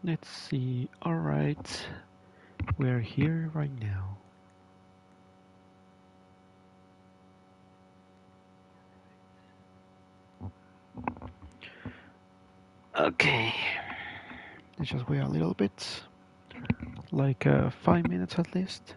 Let's see. All right, we're here right now. Okay, let's just wait a little bit, like 5 minutes at least.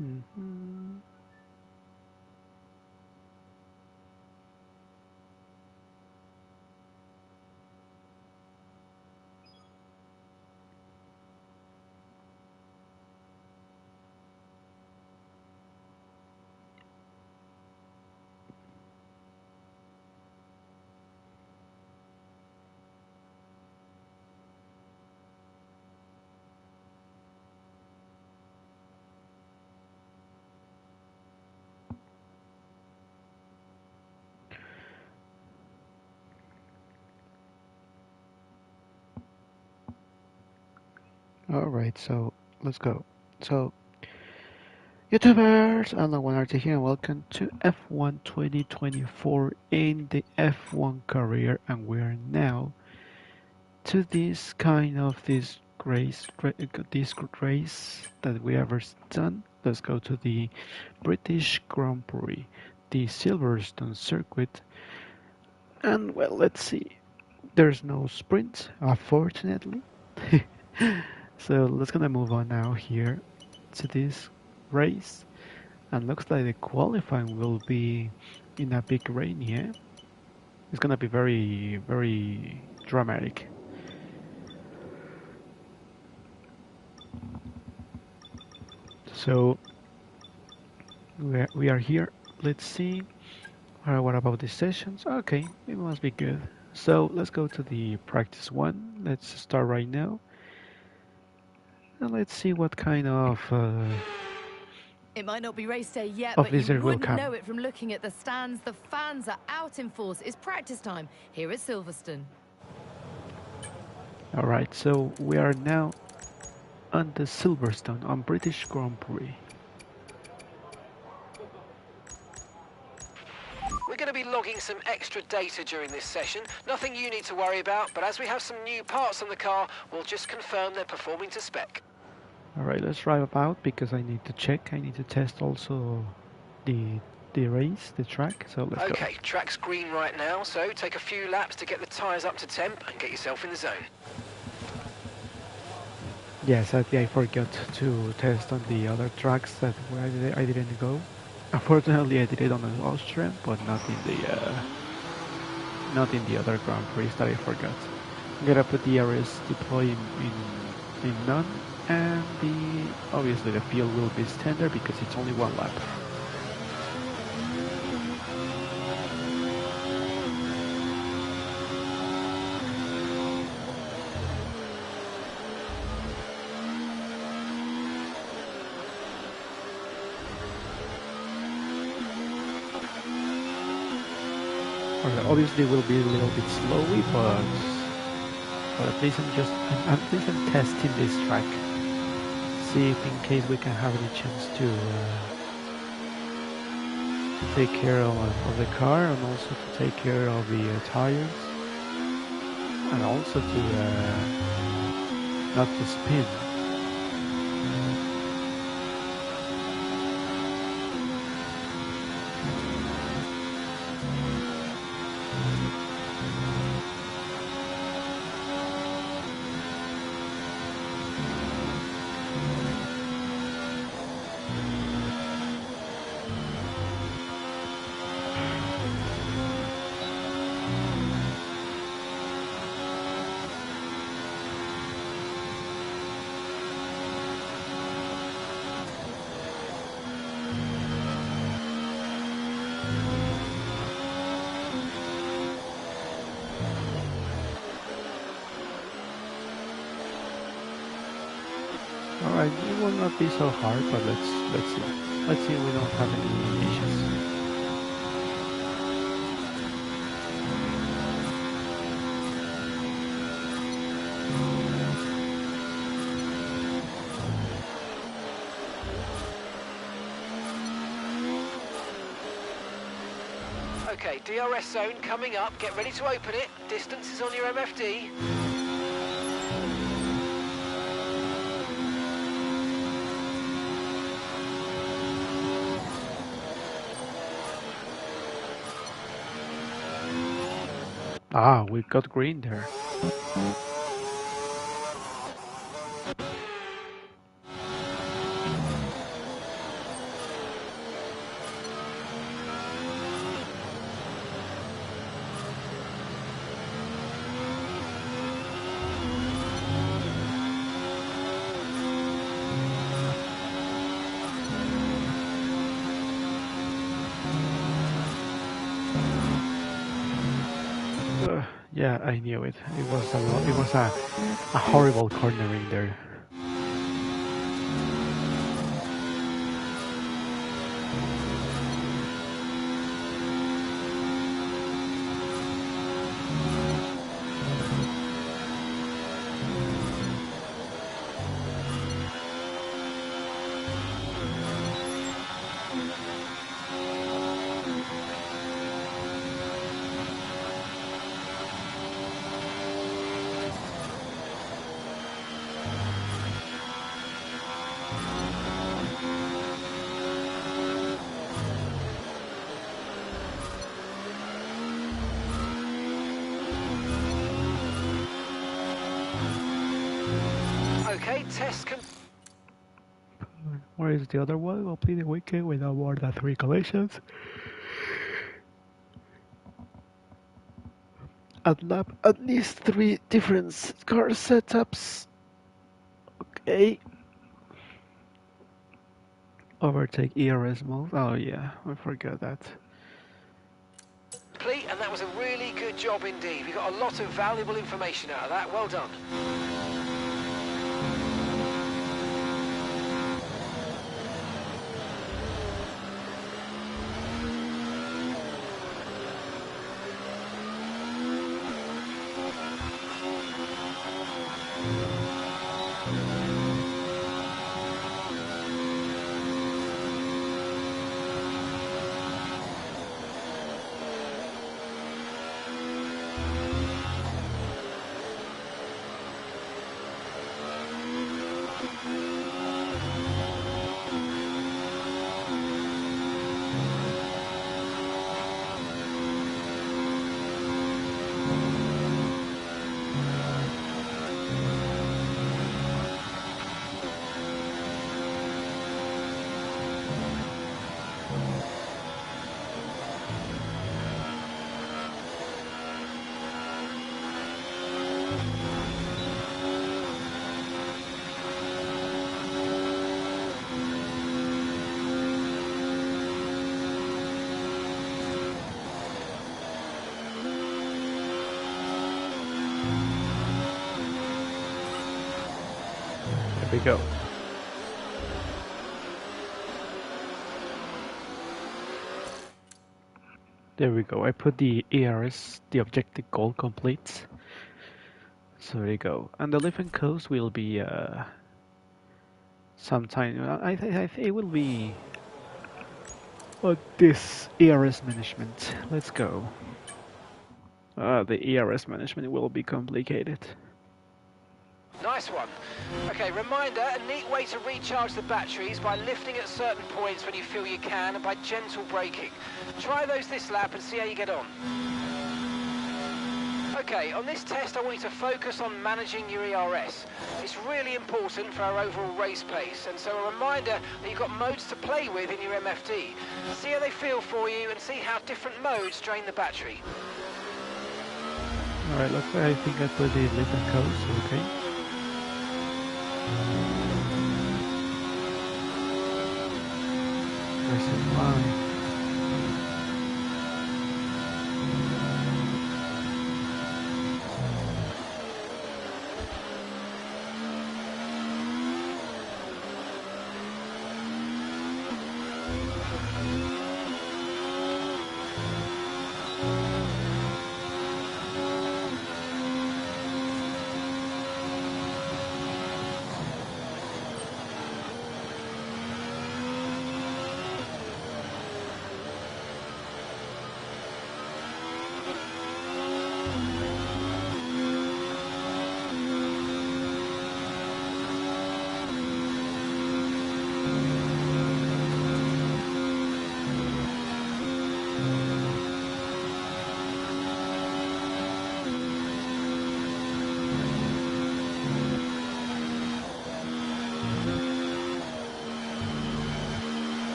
Mhm. All right, so let's go. So, YouTubers, Alan1RT here, and welcome to F1 2024 in the F1 career, and we are now to this race that we ever done. Let's go to the British Grand Prix, the Silverstone circuit, and well, let's see. There's no sprint, unfortunately. So let's gonna move on now here to this race, and looks like the qualifying will be in a big rain here. It's gonna be very, very dramatic. So we are here. Let's see. What about the sessions? Okay, it must be good. So let's go to the practice one. Let's start right now, and let's see what kind It might not be race day yet, of but you visitor will wouldn't come. know it from looking at the stands. The fans are out in force. It's practice time here at Silverstone. All right, so we are now on the Silverstone on British Grand Prix. We're going to be logging some extra data during this session. Nothing you need to worry about, but as we have some new parts on the car, we'll just confirm they're performing to spec. All right, let's drive about because I need to check. I need to test also the race, the track. So let's go. Okay, track's green right now, so take a few laps to get the tyres up to temp and get yourself in the zone. Yes, I forgot to test on the other tracks that I didn't go. Unfortunately, I did it on the Austrian, but not in the other Grand Prix that I forgot. I'm gonna put the areas deploy in none, and obviously the field will be standard because it's only one lap. Obviously, will be a little bit slowy, but at least I'm testing this track. See if in case we can have any chance to take care of the car, and also to take care of the tires, and also to not to spin. it will not be so hard, but let's see. Let's see if we don't have any issues. Okay, DRS zone coming up. Get ready to open it. Distance is on your MFD. Ah, we got green there. Yeah, I knew it. It was a horrible cornering there. Okay, test can. Where is the other one? Complete the weekend without more than 3 collisions. At least 3 different car setups. Okay. Overtake ERS mode. Oh yeah, I forgot that. And that was a really good job indeed. We got a lot of valuable information out of that. Well done. There we go. There we go. I put the ERS, the objective goal complete. So there you go. And the living coast will be sometime. I think it will be on this ERS management. Let's go. The ERS management will be complicated. Nice one. Okay, reminder, a neat way to recharge the batteries by lifting at certain points when you feel you can and by gentle braking. Try those this lap and see how you get on. Okay, on this test I want you to focus on managing your ERS. It's really important for our overall race pace, and so a reminder that you've got modes to play with in your MFD. See how they feel for you and see how different modes drain the battery. Alright, look, I think I put the living coast, okay. This is mine.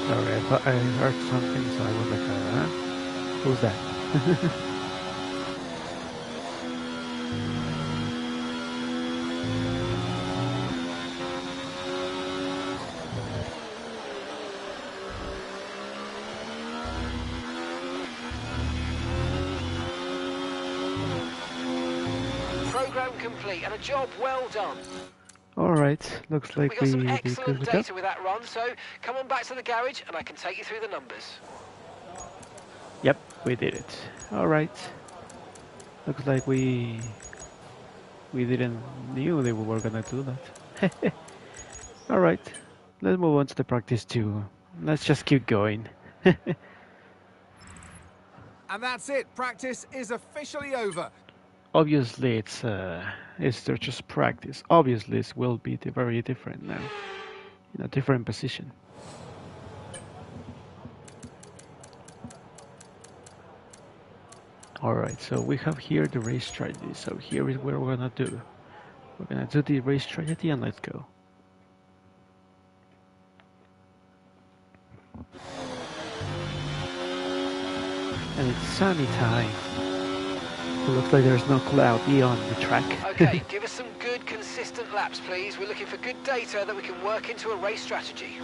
Sorry, I thought I heard something, so I was like, who's that? Program complete and a job well done. Alright, looks like We got some we did excellent good job. data with that run, so come on back to the garage and I can take you through the numbers. Yep, we did it. Alright. Looks like we didn't knew that we were gonna do that. Alright, let's move on to the practice 2. Let's just keep going. And that's it. Practice is officially over. Obviously, it's just practice. Obviously, it will be very different now, in a different position. Alright, so we have here the race strategy. So here is what we're gonna do. We're gonna do the race strategy and let's go. And it's sunny time. It looks like there's no cloud beyond the track. Okay, give us some good, consistent laps, please. We're looking for good data that we can work into a race strategy.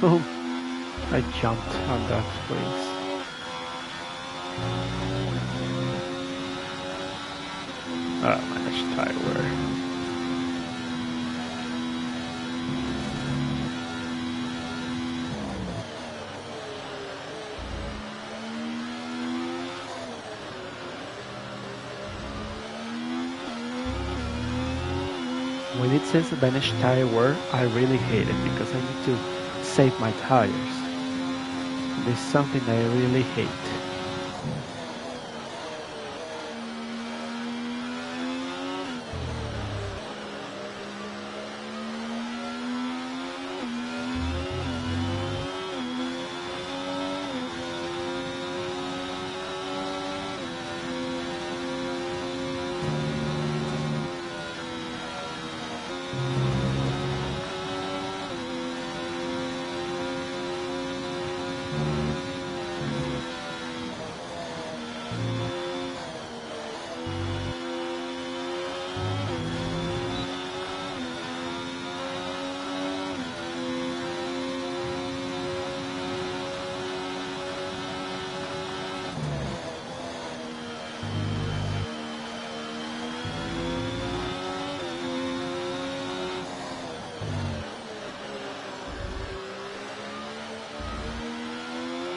Oh, I jumped on that race. Managed tire wear. When it says vanished tire wear, I really hate it because I need to save my tires. This is something I really hate.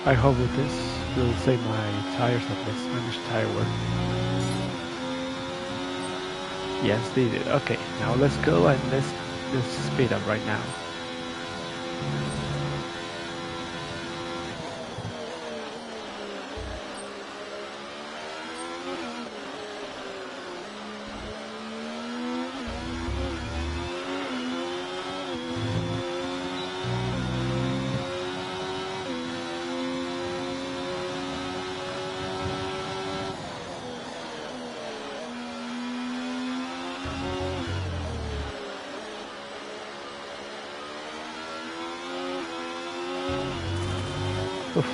I hope with this will save my tires of this managed tire wear. Yes, they did. Okay, now let's go and let's speed up right now. Oof.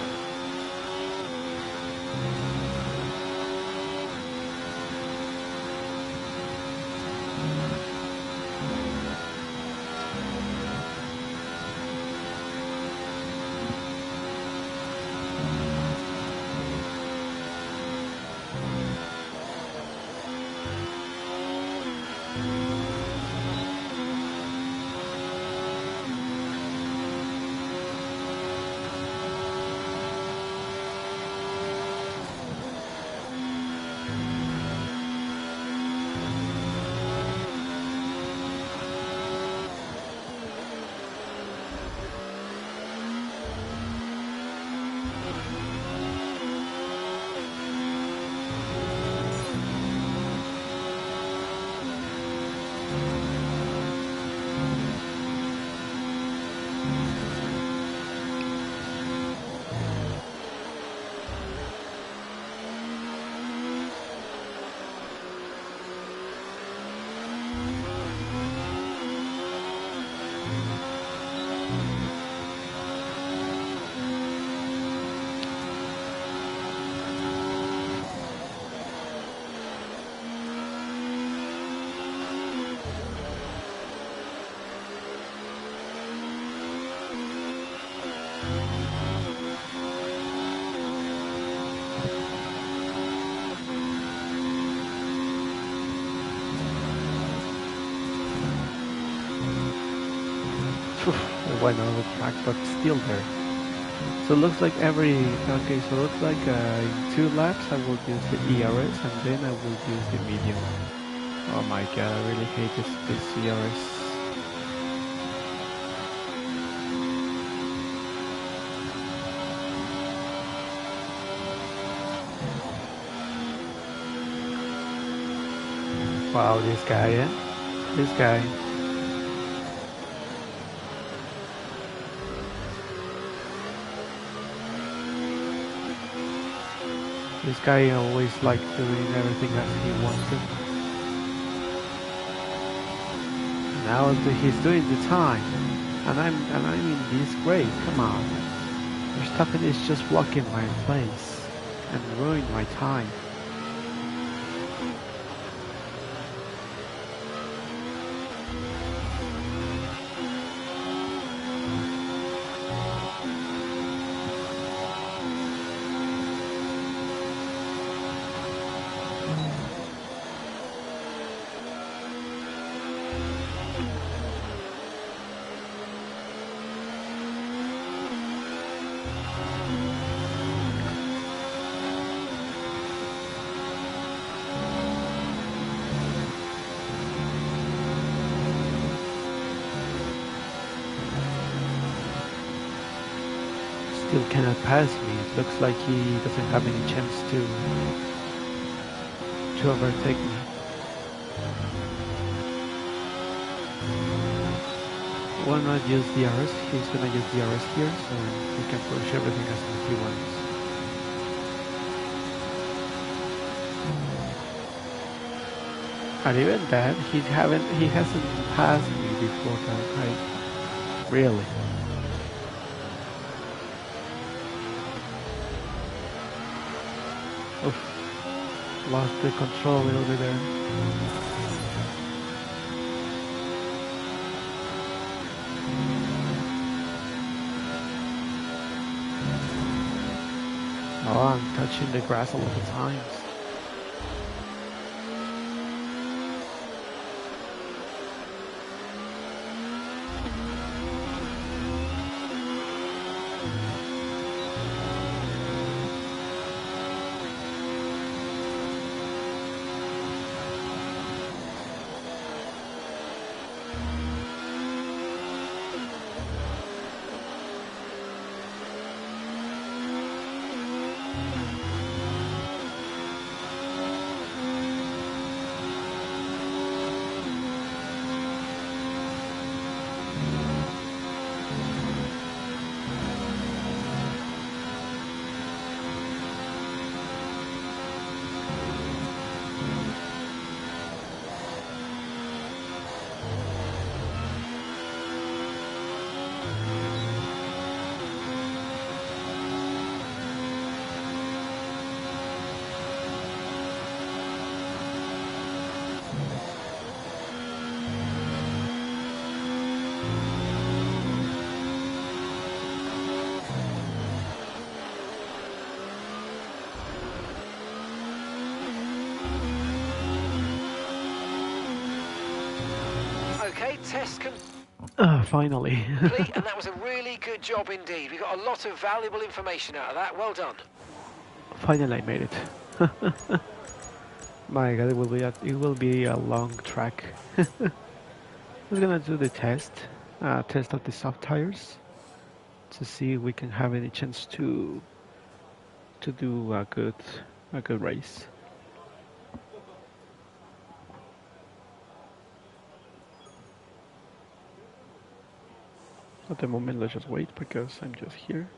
one other track, but still there. So it looks like okay, so it looks like in 2 laps I will use the ERS and then I will use the medium. Oh my god, I really hate this ERS. Wow, this guy, yeah? This guy. This guy always like doing everything as he wants to. Now he's doing the time, and I'm in this race. Come on, Verstappen is just blocking my place and ruining my time. Still cannot pass me. It looks like he doesn't have any chance to overtake me. Why not use the RS? He's gonna use the RS here, so he can push everything as he wants. And even that, he hasn't passed me before that. Really. Oof. Lost the control a little bit there. Oh, I'm touching the grass a lot of times. Okay, test Finally. complete, and that was a really good job indeed. We got a lot of valuable information out of that. Well done. Finally, I made it. My god, it will be a long track. We're gonna do the test of the soft tires to see if we can have any chance to do a good race. At the moment, let's just wait because I'm just here.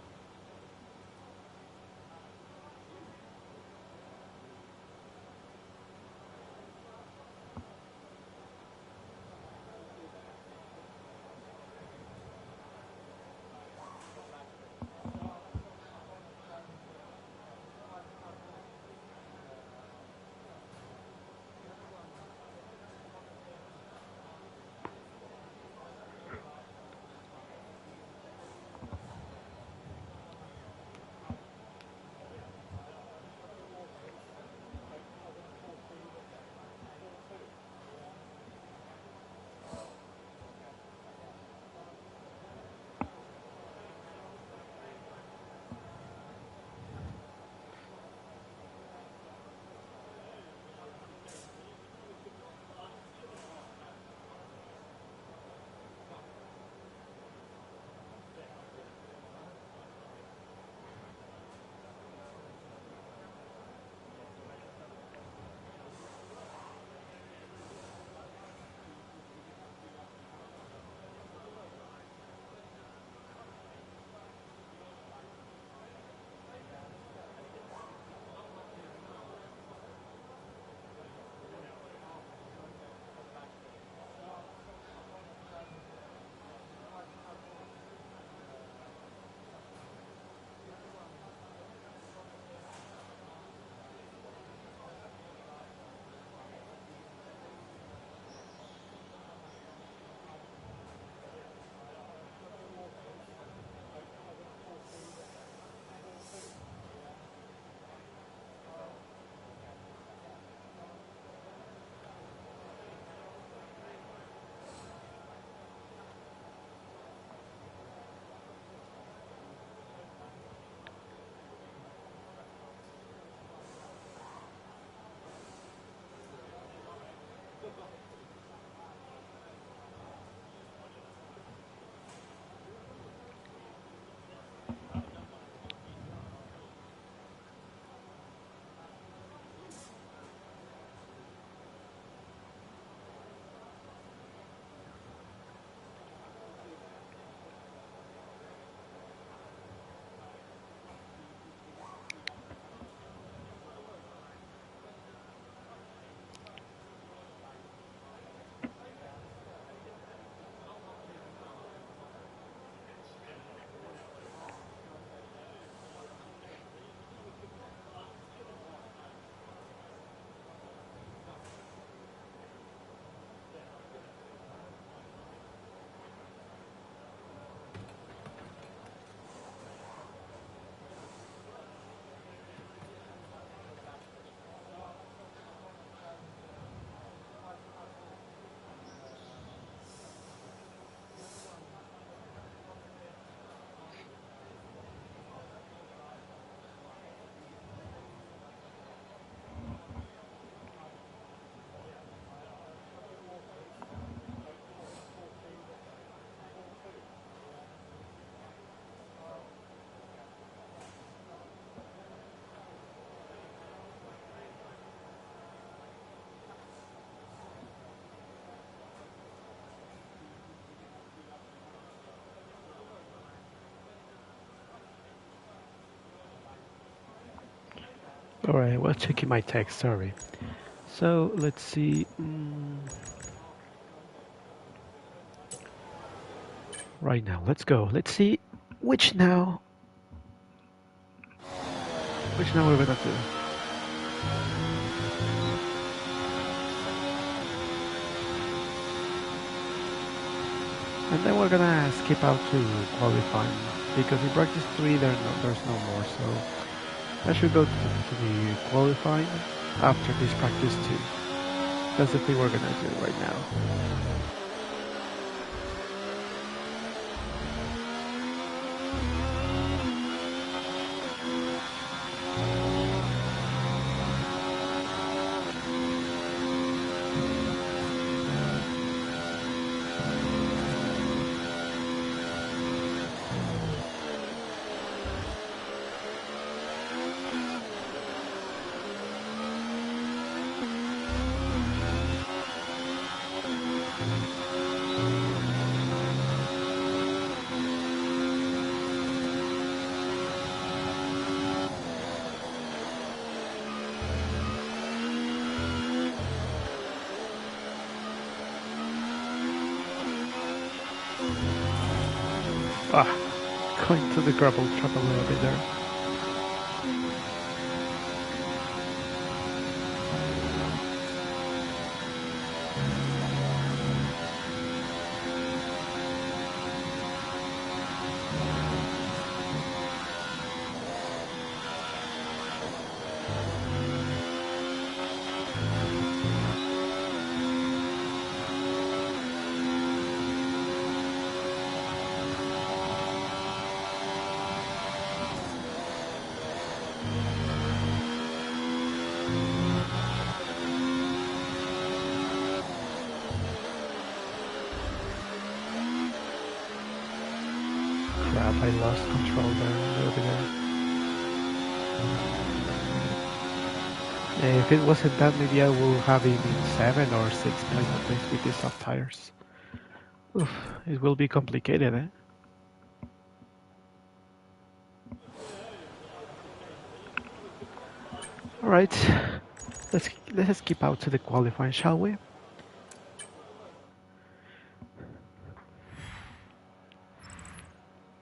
Alright, well, checking my text, sorry. So, let's see. Right now, let's go. Let's see which now we're gonna do. And then we're gonna skip out to qualifying, because in practice 3 there's no more, so I should go to the qualifying after this practice 2. That's the thing we're gonna do right now. Going to the gravel trap a little bit there. I lost control there a little bit there. If it wasn't that, maybe I will have it in 7 or 6 place with these soft tires. Oof, it will be complicated, eh? Alright, let's skip out to the qualifying, shall we?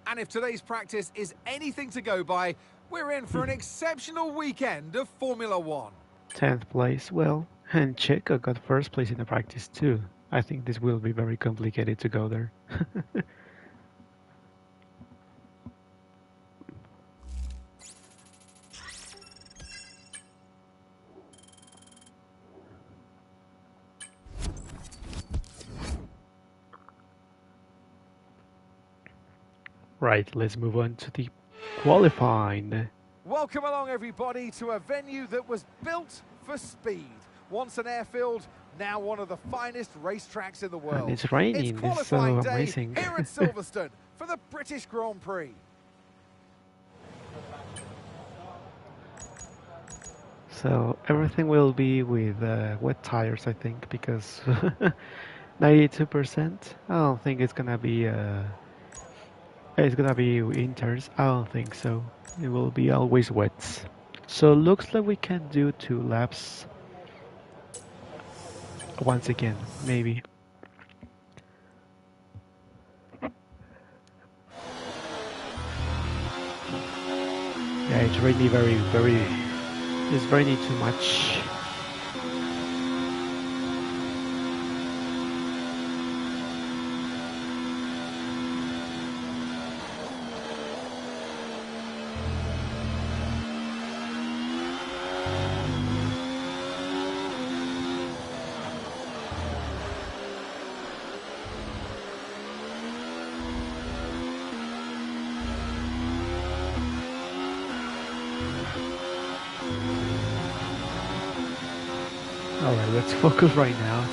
And if today's practice is anything to go by, we're in for an exceptional weekend of Formula One. 10th place, well, and Checo got first place in the practice too. I think this will be very complicated to go there. Right, let's move on to the qualifying. Welcome along, everybody, to a venue that was built for speed. Once an airfield, now one of the finest racetracks in the world. And it's raining, it's so qualifying day amazing. here at Silverstone for the British Grand Prix. So everything will be with wet tires, I think, because 92%. I don't think it's gonna be winters. I don't think so. It will be always wet. So looks like we can do 2 laps once again, maybe. Yeah, it's really it's raining too much. Alright, let's focus right now.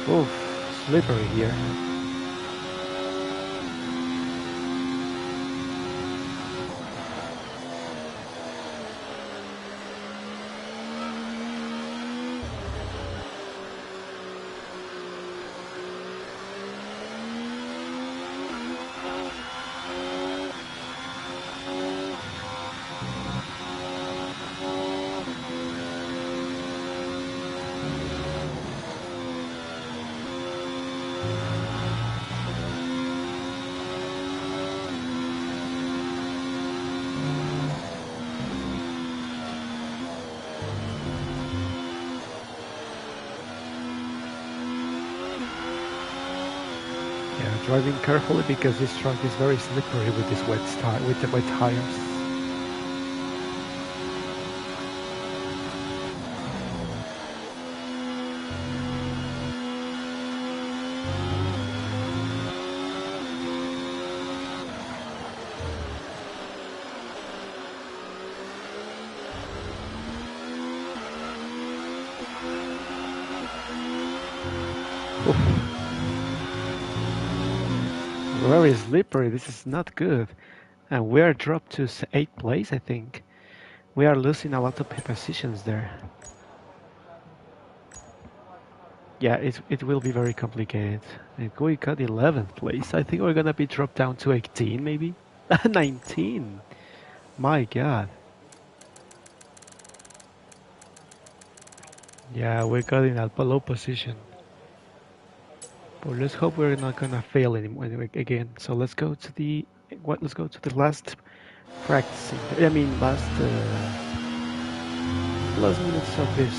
Oof, slippery here. Yeah, driving carefully because this track is very slippery with this with the wet tires. Oof. Very slippery, this is not good. And we are dropped to 8th place, I think. We are losing a lot of positions there. Yeah, it will be very complicated. If we got 11th place, I think we're gonna be dropped down to 18, maybe? 19! My god. Yeah, we got in a low position. But let's hope we're not gonna fail anymore again. So let's go to the let's go to the last practicing. I mean last minutes of this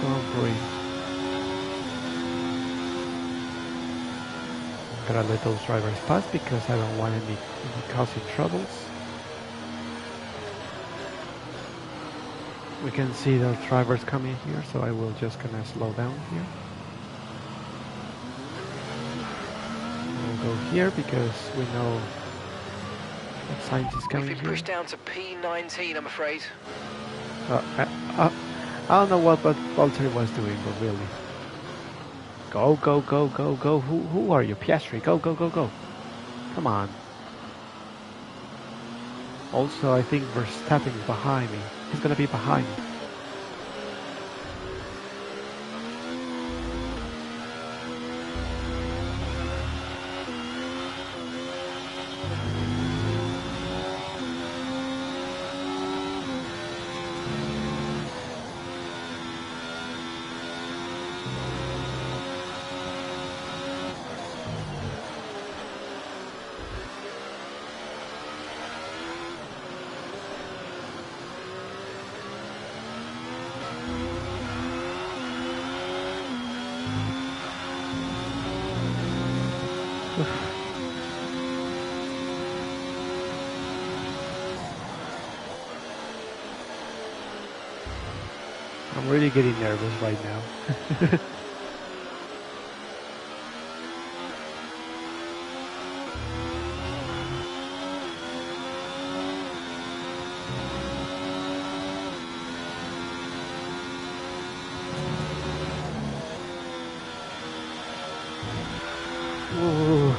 Grand Prix. Gotta let those drivers pass because I don't want any causing troubles. We can see those drivers coming here, so I will just gonna slow down here. We'll go here because we know that Sainz is coming We've been pushed down to P19, I'm afraid. I don't know what Valtteri was doing, but really. Go, go, go, go, go. Who are you? Piastri, go, go, go, go. Come on. Also, I think Verstappen is behind me. He's gonna be behind me. I'm really getting nervous right now. Ooh.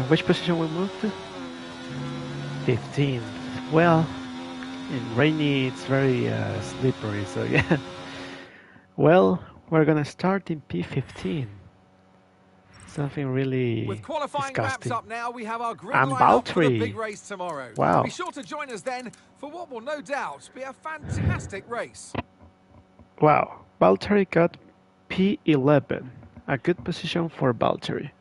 Which position we moved to? 15th. Well, in rainy it's very slippery, so yeah. Well, we're gonna start in P15. Something really With qualifying laps disgusting. up now, we have our grid And lineup for the Valtteri. big race tomorrow. Wow. Be sure to join us then for what will no doubt be a fantastic race. Wow. Valtteri got P11. A good position for Valtteri.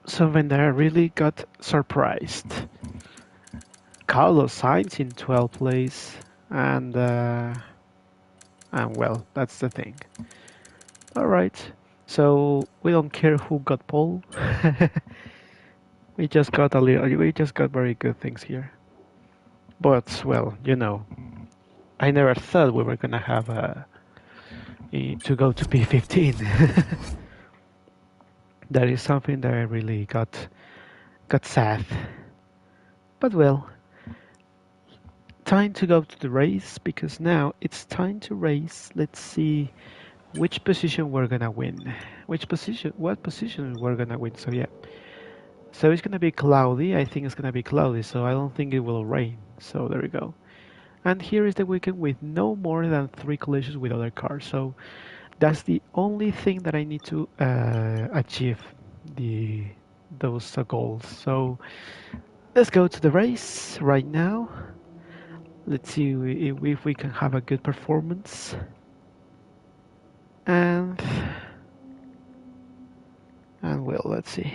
So when I really got surprised. Carlos Sainz in 12th place, and well, that's the thing. All right, so we don't care who got pole. We just got very good things here. But well, I never thought we were gonna have to go to P15. That is something that I really got sad. But well, time to go to the race because now it's time to race. Let's see which position we're gonna win. What position we're gonna win. So yeah. So it's gonna be cloudy. I think it's gonna be cloudy, so I don't think it will rain. So there we go. And here is the weekend with no more than 3 collisions with other cars. So that's the only thing that I need to achieve those goals. So let's go to the race right now. Let's see if we can have a good performance. And well, let's see.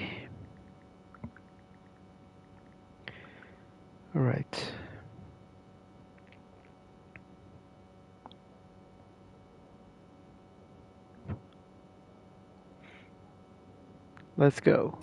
All right. Let's go.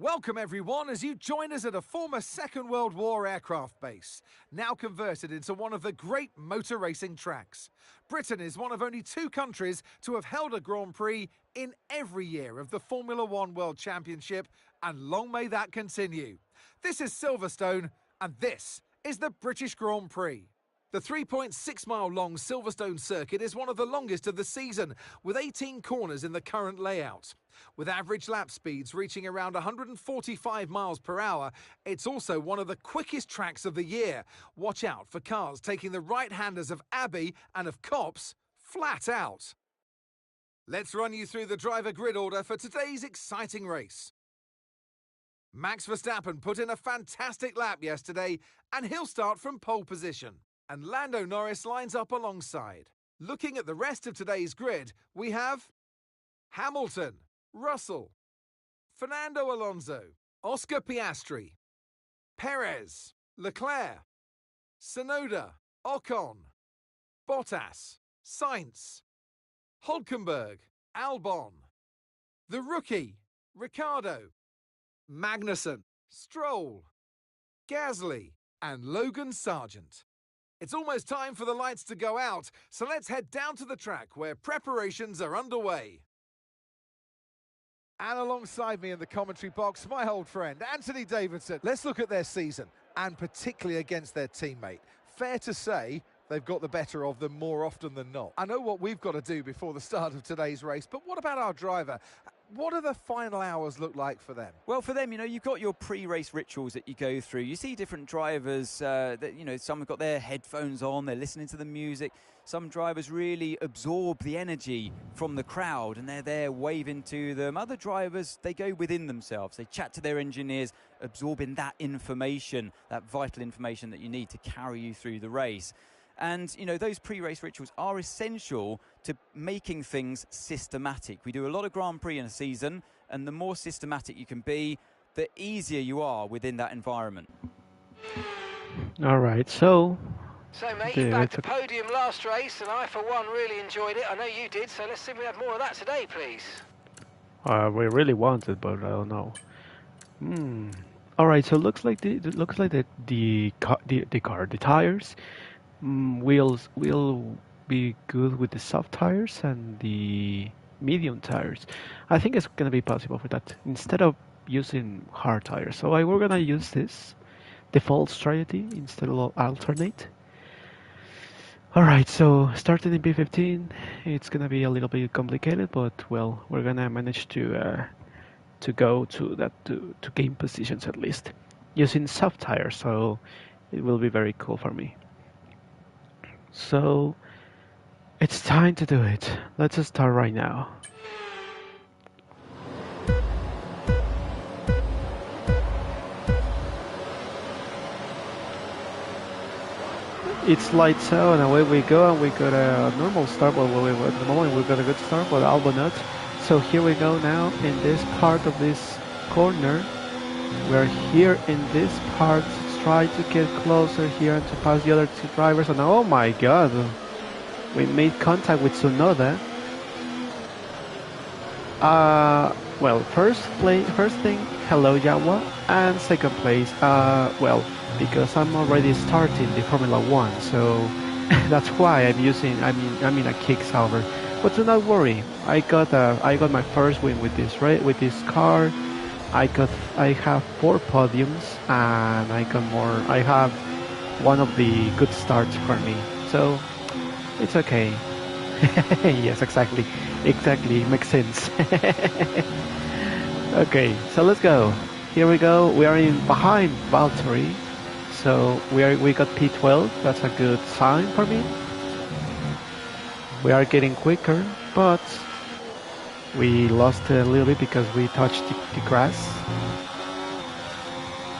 Welcome everyone as you join us at a former Second World War aircraft base, now converted into one of the great motor racing tracks. Britain is one of only 2 countries to have held a Grand Prix in every year of the Formula One World Championship, and long may that continue. This is Silverstone, and this is the British Grand Prix. The 3.6-mile-long Silverstone circuit is one of the longest of the season, with 18 corners in the current layout. With average lap speeds reaching around 145 miles per hour, it's also one of the quickest tracks of the year. Watch out for cars taking the right-handers of Abbey and of Copse flat out. Let's run you through the driver grid order for today's exciting race. Max Verstappen put in a fantastic lap yesterday, and he'll start from pole position. And Lando Norris lines up alongside. Looking at the rest of today's grid, we have Hamilton, Russell, Fernando Alonso, Oscar Piastri, Perez, Leclerc, Tsunoda, Ocon, Bottas, Sainz, Hulkenberg, Albon, the rookie, Ricciardo, Magnussen, Stroll, Gasly, and Logan Sargent. It's almost time for the lights to go out, so let's head down to the track where preparations are underway. And alongside me in the commentary box, my old friend, Anthony Davidson. Let's look at their season, and particularly against their teammate. Fair to say, they've got the better of them more often than not. I know what we've got to do before the start of today's race, but what about our driver? What do the final hours look like for them? Well, for them, you've got your pre-race rituals that you go through. You see different drivers that, some have got their headphones on, they're listening to the music. Some drivers really absorb the energy from the crowd and they're there waving to them. Other drivers, they go within themselves. They chat to their engineers, absorbing that information, that vital information that you need to carry you through the race. And, those pre-race rituals are essential to making things systematic. We do a lot of Grand Prix in a season, and the more systematic you can be, the easier you are within that environment. All right, so mate, you bagged the podium last race, and I, for one, really enjoyed it. I know you did, so let's see if we have more of that today, please. We really want it, but I don't know. All right, so it looks like the tires. Wheels will be good with the soft tires and the medium tires. I think it's gonna be possible for that instead of using hard tires. So we're gonna use this default strategy instead of alternate. Alright, so starting in P15, it's gonna be a little bit complicated, but well, we're gonna manage to go to that to gain positions at least using soft tires. So it will be very cool for me. So it's time to do it. Let's just start right now. It's lights out and away we go, and we got a normal start. Well, at the moment we got a good start, but Alba not. So here we go now in this part of this corner. We're here in this part. Try to get closer here and to pass the other two drivers. And oh my god, we made contact with Tsunoda. Well, first thing, hello Jawa, and second place, well, because I'm already starting the Formula 1, so that's why I'm in a kick Sauber. But do not worry, I got my first win with this car. I have 4 podiums, and I have one of the good starts for me, so it's okay. Yes, exactly, makes sense. Okay, so let's go. Here we go. We are behind Valtteri, so we got P12. That's a good sign for me. We are getting quicker, but we lost a little bit because we touched the grass.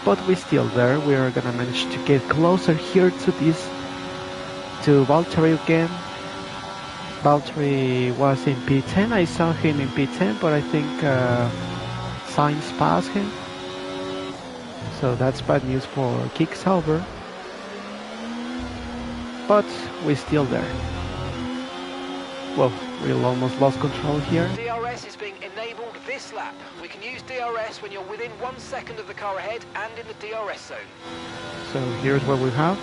But we're still there. We are gonna manage to get closer here to Valtteri again. Valtteri was in P10. I saw him in P10, but I think Sainz passed him. So that's bad news for Kick Sauber. But we're still there. Well, we almost lost control here. DRS is being enabled this lap. We can use DRS when you're within 1 second of the car ahead and in the DRS zone. So here's what we have.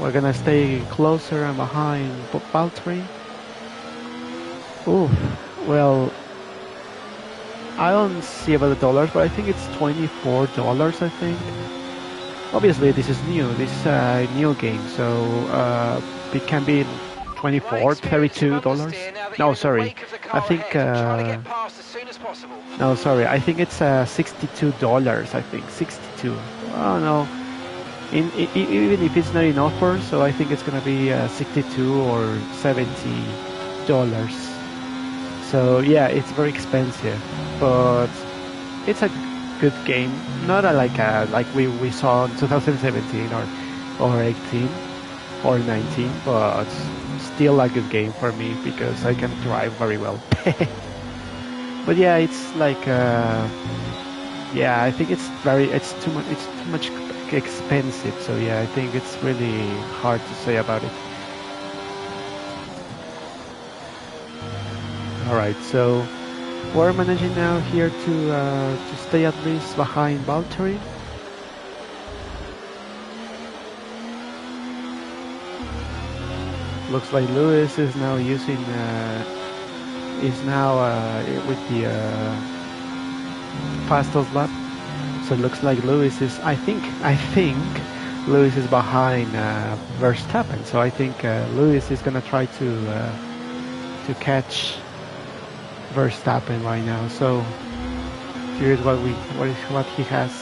We're gonna stay closer and behind Valtteri. Ooh, well, I don't see about the dollars, but I think it's $24, I think. Obviously, this is new. This is a new game, so it can be $24, $32. No, sorry. I think. No, sorry. I think it's $62. I think 62. Oh no. Even if it's not in offer, so I think it's gonna be $62 or $70. So yeah, it's very expensive, but it's a good game. Not like we saw in 2017 or 18 or 19, but still a good game for me because I can drive very well. But yeah, it's like yeah, I think it's too much expensive. So yeah, I think it's really hard to say about it. Alright, so we're managing now here to stay at least behind Valtteri. Looks like Lewis is now using with the fastest lap. So it looks like Lewis is. I think Lewis is behind Verstappen. So I think Lewis is gonna try to catch Verstappen right now. So here's what he has.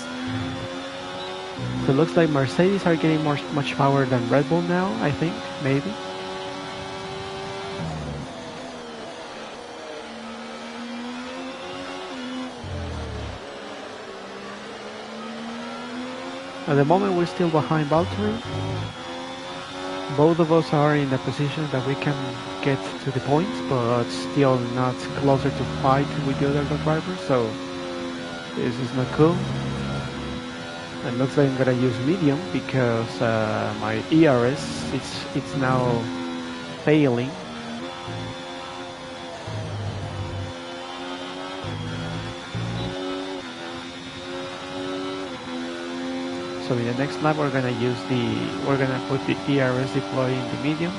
So it looks like Mercedes are getting much power than Red Bull now. I think maybe. At the moment we're still behind Valtteri. Both of us are in a position that we can get to the points, but still not closer to fight with the other drivers, so this is not cool. It looks like I'm gonna use medium because my ERS it's now failing. So in the next lap we're gonna put the ERS deploy in the medium.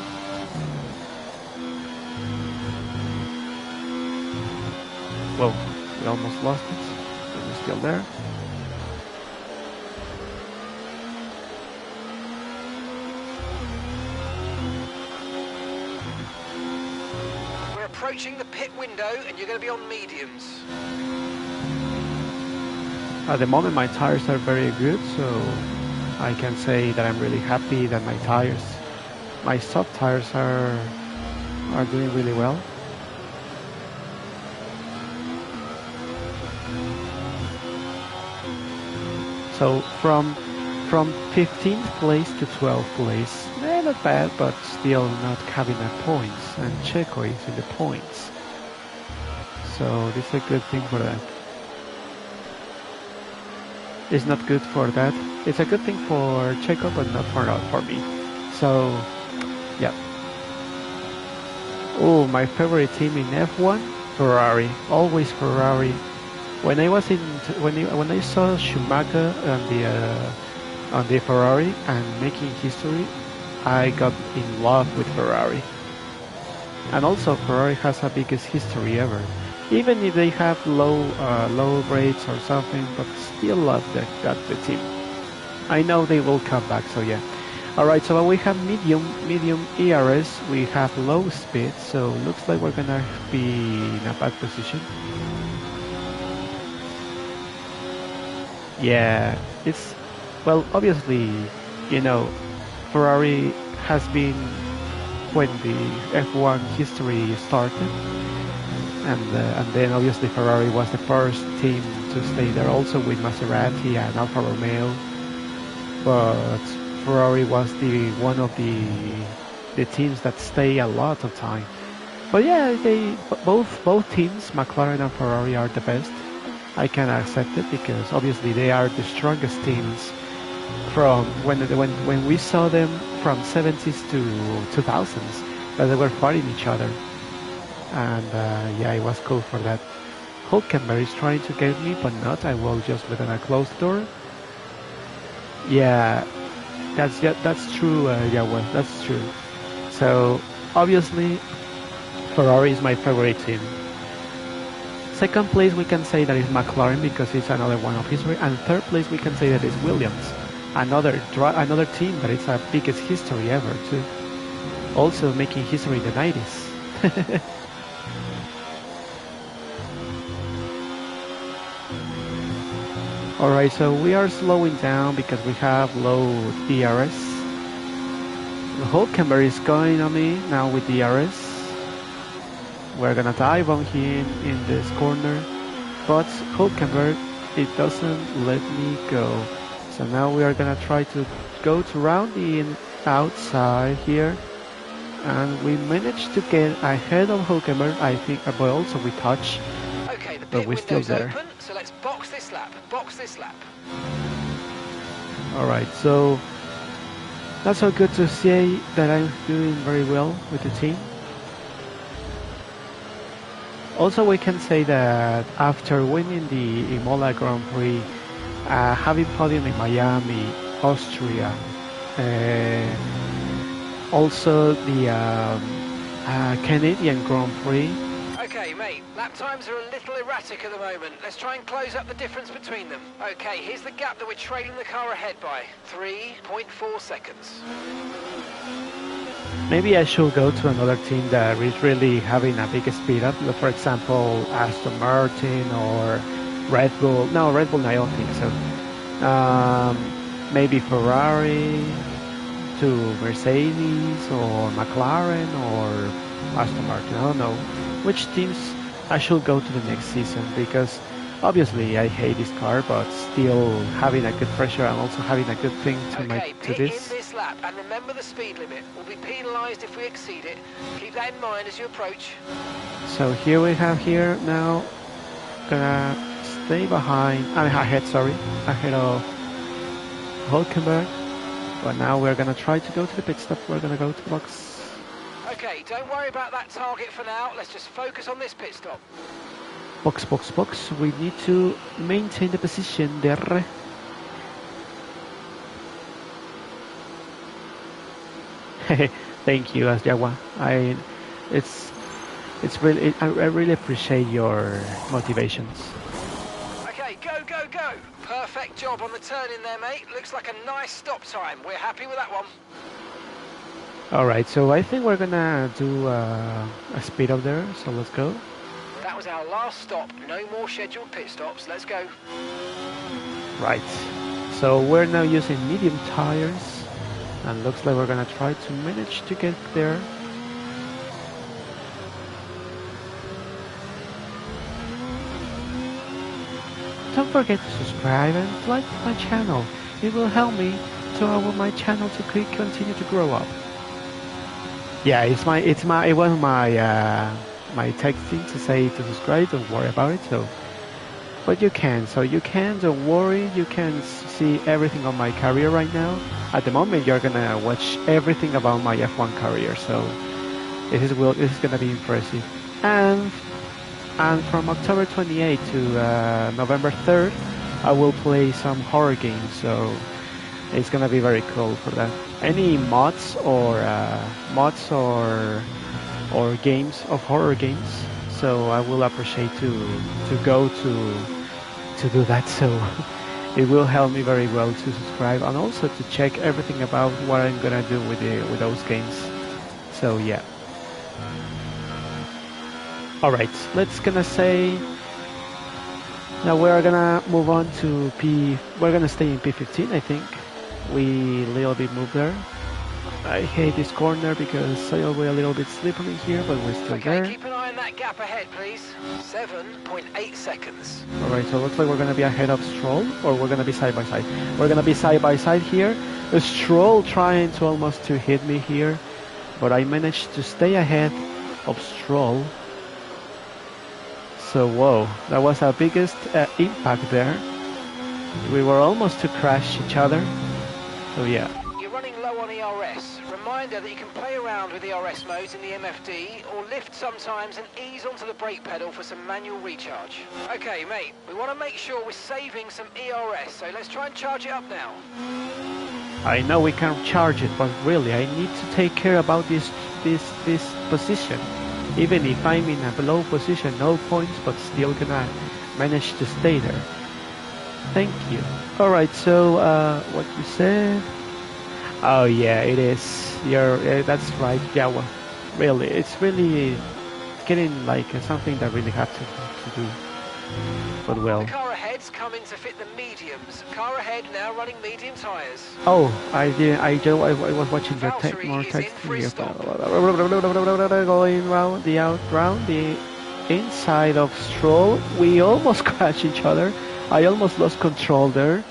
Well, we almost lost it, but we're still there. We're approaching the pit window and you're going to be on mediums. At the moment my tires are very good, so I can say that I'm really happy that my soft tires are doing really well. So from 15th place to 12th place, not bad, but still not having a points, and Checo is in the points. So this is a good thing for that. It's not good for that. It's a good thing for Checo, but not for me. So, yeah. Oh, my favorite team in F1, Ferrari. Always Ferrari. When I saw Schumacher on the Ferrari and making history, I got in love with Ferrari. And also, Ferrari has the biggest history ever. Even if they have low rates or something, but still love the team. I know they will come back, so yeah. Alright, so we have medium ERS, we have low speed, so looks like we're gonna be in a bad position. Yeah, it's, well, obviously, Ferrari has been when the F1 history started. And then obviously Ferrari was the first team to stay there, also with Maserati and Alfa Romeo. But Ferrari was one of the teams that stay a lot of time. But yeah, both teams, McLaren and Ferrari, are the best. I can accept it because obviously they are the strongest teams from when we saw them from 70s to 2000s, that they were fighting each other. And yeah, it was cool for that. Hulkenberg is trying to get me, but not. I will just let a closed door. Yeah, that's true. Yeah, well, that's true. So obviously, Ferrari is my favorite team. Second place we can say that is McLaren because it's another one of history, and third place we can say that is Williams, another team that is the biggest history ever too. Also making history in the 90s. Alright, so we are slowing down because we have low DRS. Hulkenberg is going on me now with DRS. We're gonna dive on him in this corner, but Hulkenberg, it doesn't let me go. So now we are gonna try to go to round the outside here, and we managed to get ahead of Hulkenberg, I think, but also we touch. Okay, the but pit we're still window's there. open, so let's box this lap. Alright, so that's so good to see that I'm doing very well with the team. Also, we can say that after winning the Imola Grand Prix, having podium in Miami, Austria, also the Canadian Grand Prix. Okay, mate, lap times are a little erratic at the moment. Let's try and close up the difference between them. Okay, here's the gap that we're trailing the car ahead by. 3.4 seconds. Maybe I should go to another team that is really having a big speed up. For example, Aston Martin or Red Bull. No, Red Bull, I don't think so. Maybe Ferrari to Mercedes or McLaren or Aston Martin. I don't know which teams I should go to the next season, because obviously I hate this car, but still having a good pressure and also having a good thing to make to pit this. in this lap and remember the speed limit. We'll be penalised if we exceed it. Keep that in mind as you approach. So here we have here now, gonna stay behind, ahead of Hulkenberg. But now we're gonna try to go to the pit stop. We're gonna go to the box. Okay, don't worry about that target for now. Let's just focus on this pit stop. Box. We need to maintain the position there. Thank you, Asjawa. I really appreciate your motivations. Okay, go. Perfect job on the turn in there, mate. Looks like a nice stop time. We're happy with that one. Alright, so I think we're gonna do a speed up there, so let's go. That was our last stop. No more scheduled pit stops. Let's go. Right, so we're now using medium tires, and looks like we're gonna try to manage to get there. Don't forget to subscribe and like my channel. It will help me to my channel to continue to grow up. Yeah, it was my texting to say to subscribe. Don't worry about it. But you can. Don't worry. You can see everything on my career right now. At the moment, you're gonna watch everything about my F1 career. So this is gonna be impressive. And from October 28th to November 3rd, I will play some horror games. So it's gonna be very cool for that. Any mods or games of horror games, so I will appreciate to go to do that. So it will help me very well to subscribe and also to check everything about what I'm gonna do with those games. So yeah. All right, let's gonna say now we're gonna move on to P. We're gonna stay in P15, I think. We a little bit moved there. I hate this corner because we're a little bit slippery here, but we're still there. Keep an eye on that gap ahead, please. 7.8 seconds. Alright, so it looks like we're going to be ahead of Stroll, or we're going to be side by side. We're going to be side by side here. Stroll trying to almost to hit me here, but I managed to stay ahead of Stroll. So, whoa, that was our biggest impact there. We were almost to crash each other. So, yeah. You're running low on ERS. Reminder that you can play around with ERS modes in the MFD or lift sometimes and ease onto the brake pedal for some manual recharge. Okay, mate, we want to make sure we're saving some ERS, so let's try and charge it up now. I know we can charge it, but really I need to take care about this position. Even if I'm in a below position, no points, but still gonna manage to stay there. Thank you. Alright, so what you said? Oh yeah, it is. That's right. Yeah, well, really, it's really getting like something that really have to do. But well. The car ahead's coming to fit the mediums. Car ahead now running medium tires. Oh, I was watching the more text here. Going round the inside of Stroll. We almost crashed each other. I almost lost control there.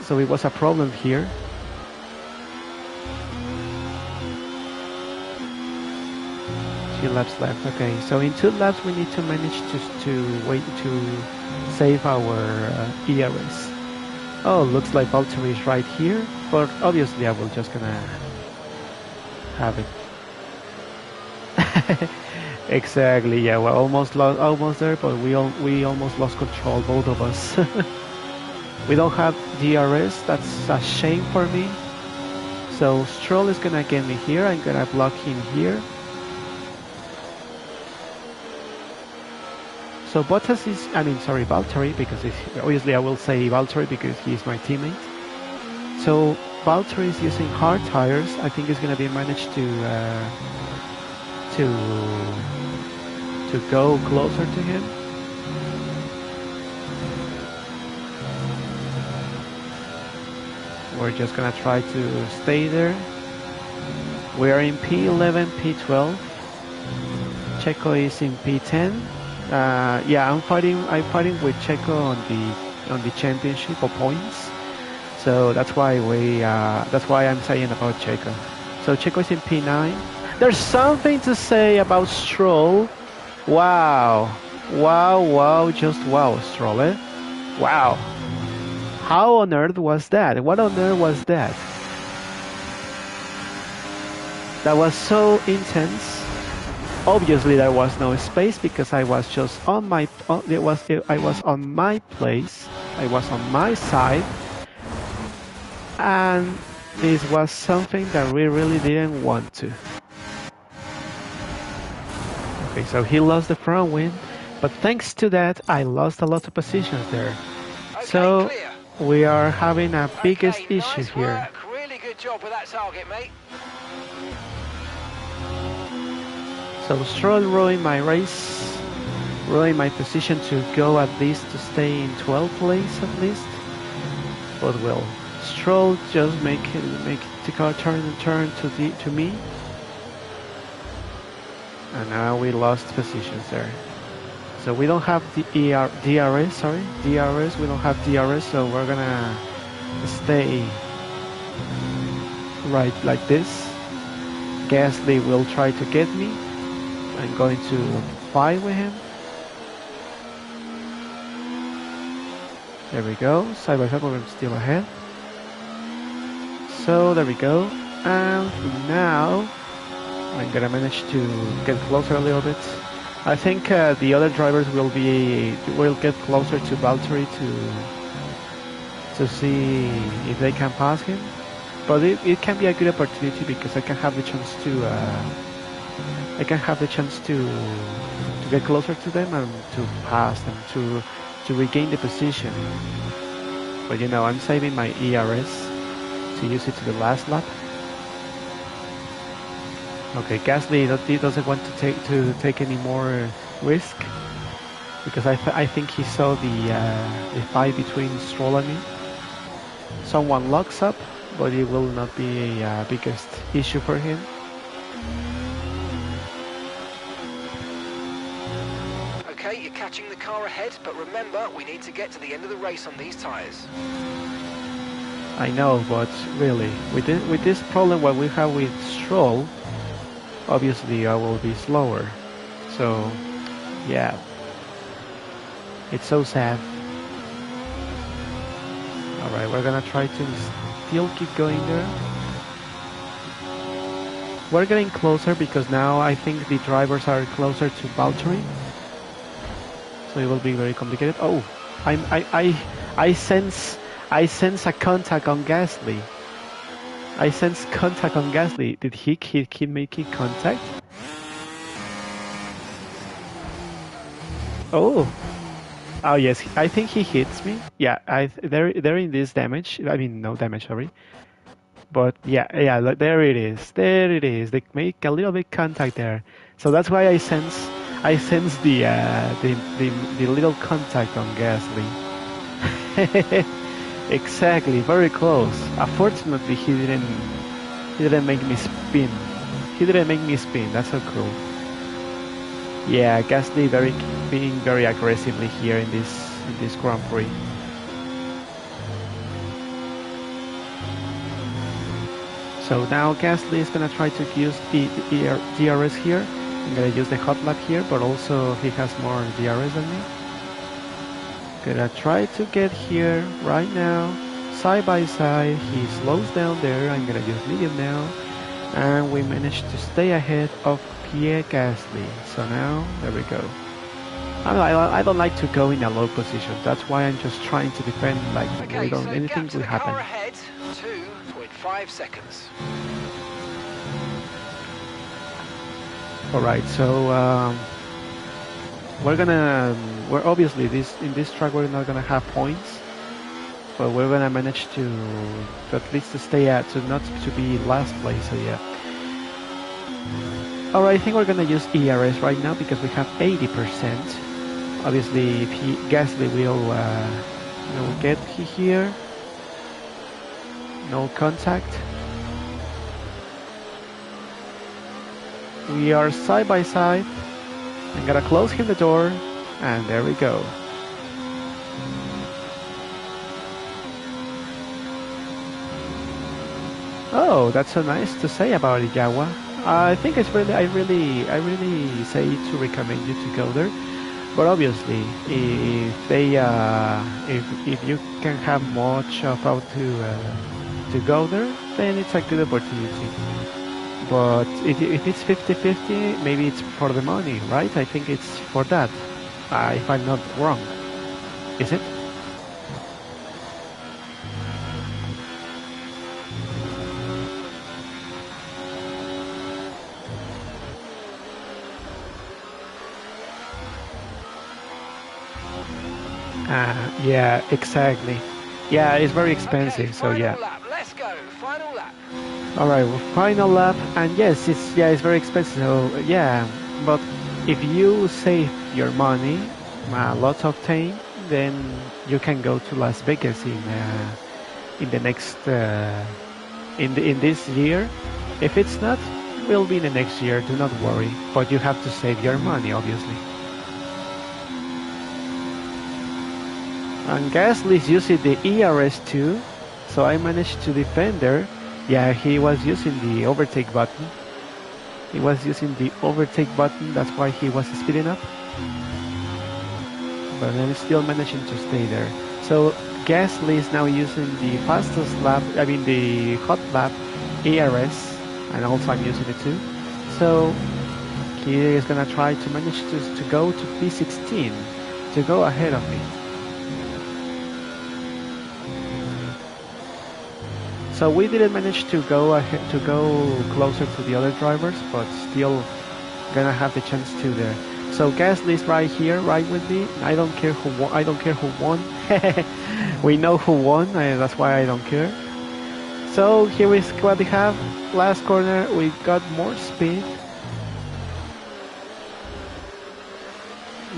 So it was a problem here. Few laps left. Okay, so in 2 laps we need to manage to wait to save our ERS. Oh, looks like Valtteri is right here, but obviously I will just gonna have it. Exactly. Yeah, we're almost there, but we almost lost control, both of us. We don't have DRS. That's a shame for me. So Stroll is gonna get me here. I'm gonna block him here. So Bottas is, sorry, Valtteri, because obviously I will say Valtteri because he's my teammate. So Valtteri is using hard tires. I think he's gonna be managed to go closer to him. We're just gonna try to stay there. We are in P11, P12. Checo is in P10. Yeah, I'm fighting with Checo on the championship for points. So that's why I'm saying about Checo. So Checo is in P9. There's something to say about Stroll. Wow, just wow, Stroll, eh? Wow. How on earth was that? What on earth was that? That was so intense. Obviously, there was no space because I was just on my. I was on my place. I was on my side, and this was something that we really didn't want to. Okay, so he lost the front wing, but thanks to that, I lost a lot of positions there. Okay, so clear. We are having a biggest Okay, issue nice here. Work. Really good job with that target, mate. So Stroll ruined my race, ruined my position to go at least to stay in 12th place at least. But well, Stroll just make the car turn to me, and now we lost positions there. So we don't have the DRS. Sorry, DRS. We don't have DRS, so we're gonna stay right like this. Gasly will try to get me. I'm going to fight with him. There we go. Side by side, we're still ahead. So there we go. And now I'm gonna manage to get closer a little bit. I think the other drivers will get closer to Valtteri to see if they can pass him. But it can be a good opportunity because I can have the chance to get closer to them and to pass them to regain the position. But I'm saving my ERS to use it to the last lap. Okay, Gasly doesn't want to take any more risk because I think he saw the fight between Stroll and me. Someone locks up, but it will not be a biggest issue for him. Okay, you're catching the car ahead, but remember, we need to get to the end of the race on these tyres. I know, but really, with this problem what we have with Stroll, obviously I will be slower. So, yeah, it's so sad. Alright, we're gonna try to still keep going there. We're getting closer because now I think the drivers are closer to Valtteri. So it will be very complicated. Oh, I sense a contact on Gasly. I sense contact on Gasly. Did he make contact? Oh yes. I think he hits me. Yeah, they're in this damage. I mean, no damage, sorry. But yeah. There it is. They make a little bit contact there. So that's why I sense the little contact on Gasly. Exactly, very close. Unfortunately, he didn't make me spin. That's so cool. Yeah, Gasly being very aggressively here in this Grand Prix. So now Gasly is gonna try to use the DRS here. I'm gonna use the hot lap here, but also he has more DRS than me. Gonna try to get here right now, side by side. He slows down there. I'm gonna use medium now, and we managed to stay ahead of Pierre Gasly. So now there we go. I don't like to go in a low position. That's why I'm just trying to defend like Okay, so anything gap to will the happen. car ahead, 2.5 5 seconds. All right, so we're obviously in this track we're not gonna have points, but we're gonna manage to at least to stay at to not to be last place. So yeah. All right, I think we're gonna use ERS right now because we have 80%. Obviously, if Gasly will get here, no contact. We are side by side. I'm gonna close him the door, and there we go. Oh, that's so nice to say about it, Jawa. I think it's I really say to recommend you to go there. But obviously, if you can have much of how to go there, then it's a good opportunity. But if it's 50-50, maybe it's for the money, right? I think it's for that, if I'm not wrong. Is it? Yeah, exactly. Yeah, it's very expensive, Okay, so yeah. final lap. Let's go. Final lap. All right, well, final lap, and yes, it's very expensive. So yeah, but if you save your money, lots of time, then you can go to Las Vegas in the next in this year. If it's not, will be the next year. Do not worry, but you have to save your money, obviously. And Gasly's using the ERS too, so I managed to defend there. Yeah, he was using the overtake button. He was using the overtake button, that's why he was speeding up. But then still managing to stay there. So Gasly is now using the fastest lap, I mean the hot lap ERS, and also I'm using it too. So he is gonna try to manage to go to P16, to go ahead of me. So we didn't manage to go ahead, to go closer to the other drivers, but still gonna have the chance to there. So Gasly's right here, right with me. I don't care who won. I don't care who won. We know who won. That's why I don't care. So here is what we have. Last corner, we got more speed.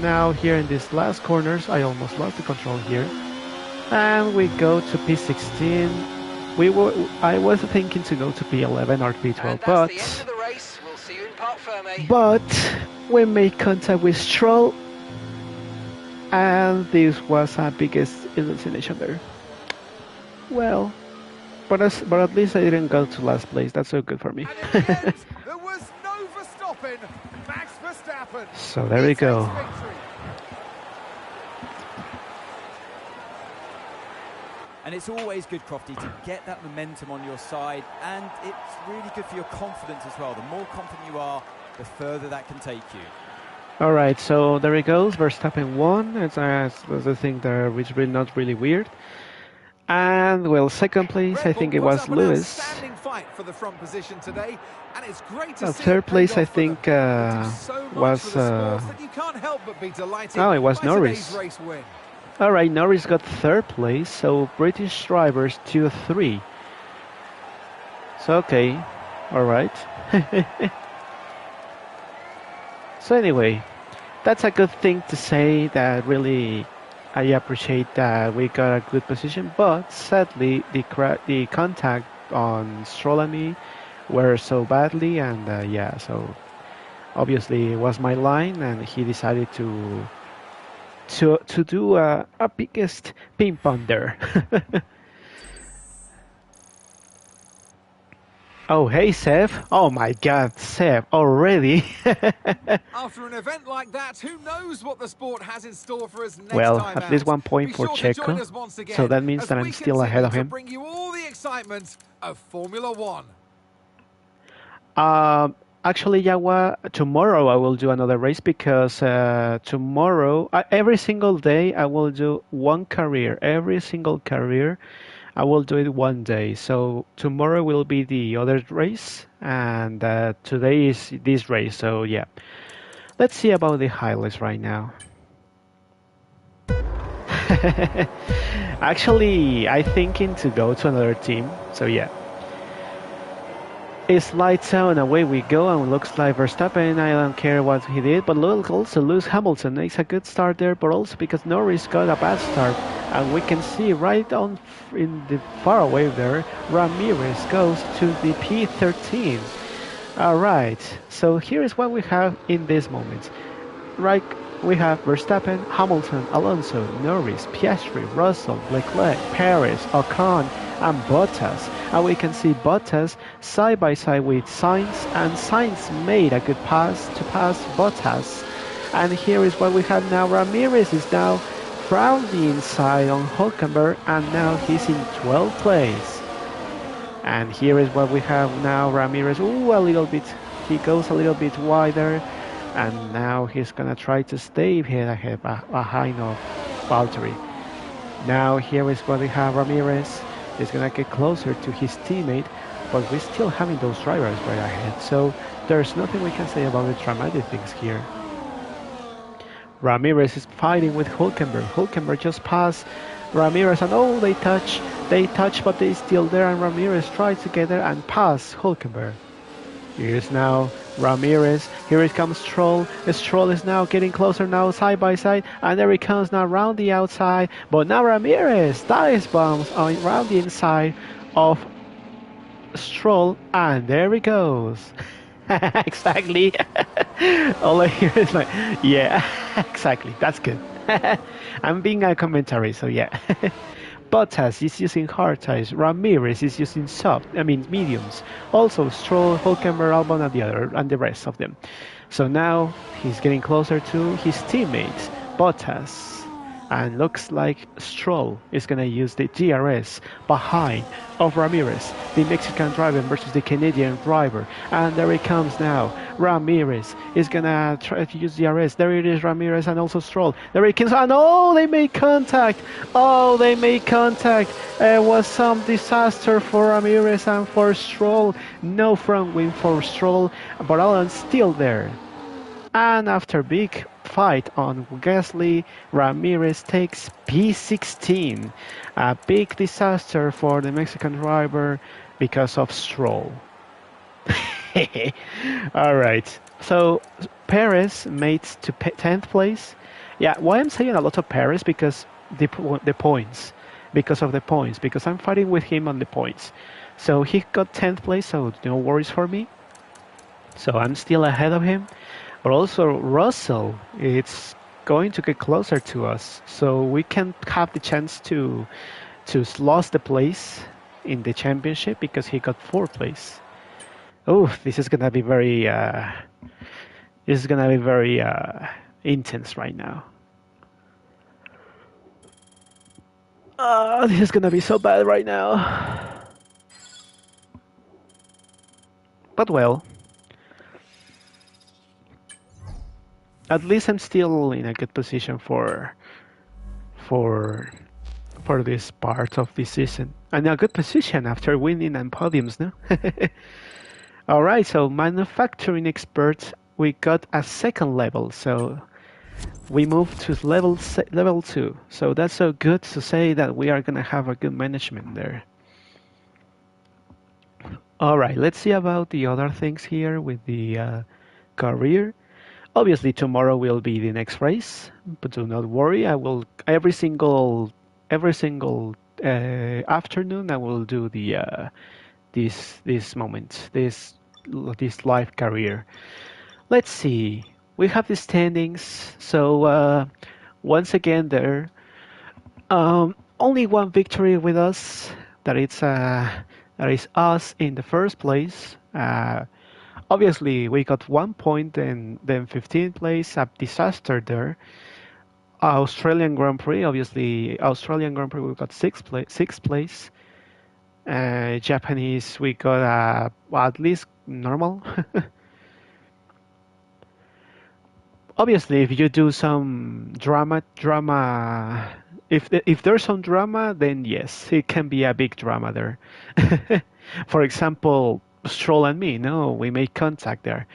Now here in these last corners, I almost lost the control here, and we go to P16. I was thinking to go to P11 or P12, but the end of the race. We'll see you in Parc Fermé. But we made contact with Stroll, and this was our biggest hallucination there. Well, but at least I didn't go to last place. That's so good for me. And in the end, there was no Verstappen. Max Verstappen. So there we go. And it's always good, Crofty, to get that momentum on your side, and it's really good for your confidence as well. The more confident you are, the further that can take you. All right, so there it goes. Verstappen won. It's a thing there, which is not really weird. And well, second place, I think it was Lewis. Fight for the front position today, and it's great to see third place, I think, was. Oh, it was Norris. All right, Norris got third place, so British drivers 2-3. So okay, all right. So anyway, that's a good thing to say. That really, I appreciate that we got a good position. But sadly, the contact on Stroll and me were so badly, and yeah, so obviously it was my line, and he decided to do a biggest ping pong there. Oh, hey, Seth. Oh, my God, Seth, already? After an event like that, who knows what the sport has in store for us next well, time at least 1 point for Checo, so that means that I'm still ahead of him. Bring you all the excitement of Formula One. Actually, Yawa, tomorrow I will do another race because tomorrow, every single day, I will do one career. Every single career, I will do it one day. So tomorrow will be the other race, and today is this race. So yeah, let's see about the highlights right now. Actually, I thinking to go to another team. So yeah, it's lights out and away we go, and looks like Verstappen. I don't care what he did, but look, also Lewis Hamilton makes a good start there, but also because Norris got a bad start, and we can see right on in the far away there, Ramirez goes to the P13. All right, so here is what we have in this moment. Right, we have Verstappen, Hamilton, Alonso, Norris, Piastri, Russell, Leclerc, Perez, Ocon, and Bottas. And we can see Bottas side by side with Sainz, and Sainz made a good pass to pass Bottas. And here is what we have now. Ramirez is now from the inside on Hülkenberg, and now he's in 12th place. And here is what we have now. Ramirez, ooh, a little bit, he goes a little bit wider. And now he's gonna try to stay ahead behind of Valtteri. Now here is what we have. Ramirez is gonna get closer to his teammate, but we're still having those drivers right ahead. So there's nothing we can say about the dramatic things here. Ramirez is fighting with Hülkenberg. Hülkenberg just passed Ramirez, and oh, they touch, but they're still there. And Ramirez tries to get there and pass Hülkenberg. Here's now Ramirez. Here it comes Stroll. Stroll is now getting closer now side by side. And there he comes now around the outside. But now Ramirez dives bombs around the inside of Stroll. And there he goes. Exactly. All I hear is like, yeah, exactly. That's good. I'm being a commentary, so yeah. Bottas is using hard tires. Ramirez is using mediums. Also Stroll, Hülkenberg, Albon, and the rest of them. So now he's getting closer to his teammates, Bottas. And looks like Stroll is going to use the DRS behind of Ramirez, the Mexican driver versus the Canadian driver. And there he comes now. Ramirez is going to try to use DRS. There it is, Ramirez and also Stroll. There he comes. And oh, they made contact. Oh, they made contact. It was some disaster for Ramirez and for Stroll. No front wing for Stroll, but Alan's still there. And after big fight on Gasly, Ramirez takes P16. A big disaster for the Mexican driver because of Stroll. Alright, so Perez made to 10th place. Yeah, why I'm saying a lot of Perez? Because the points. Because of the points. Because I'm fighting with him on the points. So he got 10th place, so no worries for me. So I'm still ahead of him. But also Russell, it's going to get closer to us, so we can have the chance to lose the place in the championship because he got 4th place. Oh, this is gonna be very intense right now. This is gonna be so bad right now. But well. At least I'm still in a good position for this part of the season. And a good position after winning and podiums, no? Alright, so manufacturing experts, we got a 2nd level, so we moved to level 2. So that's so good to say that we are gonna have a good management there. Alright, let's see about the other things here with the career. Obviously, tomorrow will be the next race, but do not worry. I will every single afternoon. I will do the this live career. Let's see. We have the standings. So once again, there only one victory with us. That is us in the first place. Obviously, we got 1 point and then 15th place, a disaster there. Australian Grand Prix, obviously, Australian Grand Prix, we got 6th place. Japanese, we got at least normal. obviously, if you do some drama, if there's some drama, then yes, it can be a big drama there. For example, Stroll and me, no, we made contact there.